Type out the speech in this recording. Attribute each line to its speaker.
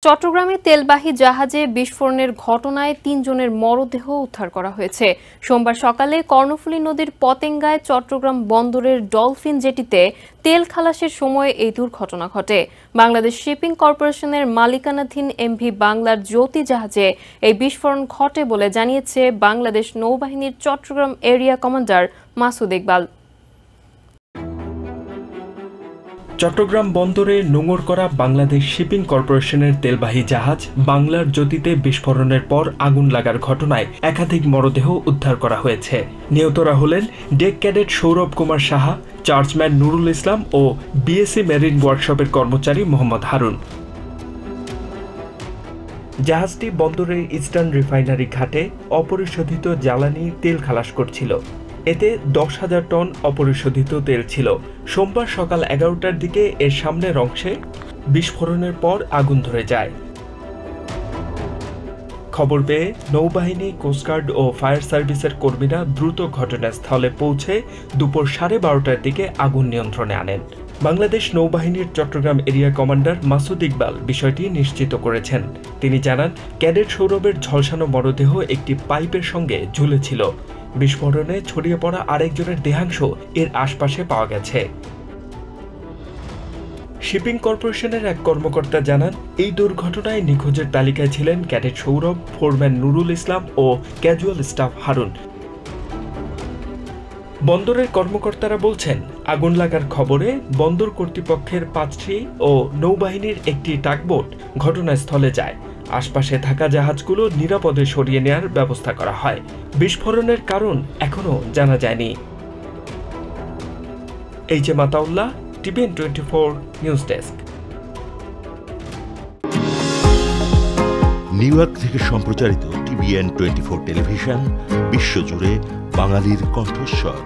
Speaker 1: চট্টগ্রামে তেলবাহী জাহাজে বিস্ফোরণের ঘটনায় ৩ জনের মরদেহ উদ্ধার করা হয়েছে। সোমবার সকালে কর্ণফুলী নদীর পতেঙ্গায় চট্টগ্রাম বন্দরের ডলফিন জেটিতে তেল খালাসের সময় এই দুর্ঘটনা ঘটে। বাংলাদেশ শিপিং কর্পোরেশনের মালিকানাধীন এমভি বাংলার জ্যোতি জাহাজে এই বিস্ফোরণ ঘটে বলে জানিয়েছে বাংলাদেশ নৌবাহিনীর চট্টগ্রাম এরিয়া কমান্ডার মাসুদ ইকবাল।
Speaker 2: চট্টগ্রাম বন্দরে নোঙর করা বাংলাদেশ শিপিং কর্পোরেশনের তেলবাহী জাহাজ বাংলার জ্যোতিতে বিস্ফোরণের পর আগুন লাগার ঘটনায় একাধিক মরদেহ উদ্ধার করা হয়েছে। নিহতরা হলেন deck cadet Sourav Kumar Saha, chargeman Nurul Islam ও বিএসসি মেরিন ওয়ার্কশপের কর্মচারী মোহাম্মদ হারুন। জাহাজটি বন্দরের ইস্টার্ন রিফাইনারি ঘাটে অপরিশোধিত জ্বালানি তেল খালাস করছিল। এতে 10,000 টন অপরিশোধিত তেল ছিল। সোমবার সকাল 11টার দিকে এর সামনের অংশে বিস্ফোরণের পর আগুন ধরে যায়। খবর পেয়ে নৌবাহিনী, কোস্টগার্ড ও ফায়ার সার্ভিসের কর্মীরা দ্রুত ঘটনাস্থলে পৌঁছে দুপুর 12:30টার দিকে আগুন নিয়ন্ত্রণে আনেন। বাংলাদেশ নৌবাহিনীর চট্টগ্রাম এরিয়া কমান্ডার মাসুদ ইকবাল বিষয়টি নিশ্চিত করেছেন। তিনি জানান, ক্যাডেট সৌরভের ঝলসানো মরদেহ একটি পাইপের সঙ্গে ঝুলেছিল। বিস্ফোরণে ছড়িয়ে পড়া আরেকজনের দেহাংশ এর আশপাশে পাওয়া গেছে। শিপিং কর্পোরেশনের এক কর্মকর্তা জানান, এই দুর্ঘটনায় নিখোঁজের তালিকায় ছিলেন ক্যাডেট সৌরভ, ফোরম্যান নুরুল ইসলাম ও ক্যাজুয়াল স্টাফ হারুন। বন্দরের কর্মকর্তারা বলছেন, আগুন লাগার খবরে বন্দর কর্তৃপক্ষের 5টি ও নৌবাহিনীর একটি টাগবোট ঘটনাস্থলে যায়। আশপাশে থাকা জাহাজগুলো নিরাপদে সরিয়ে নেওয়ার ব্যবস্থা করা হয়। বিস্ফোরণের কারণ এখনো জানা যায়নি। HM. Ataullah, TVN 24 news desk.
Speaker 3: New York থেকে সম্প্রচারিত টিভিএন 24 টেলিভিশন বিশ্বজুড়ে বাঙালির কণ্ঠস্বর।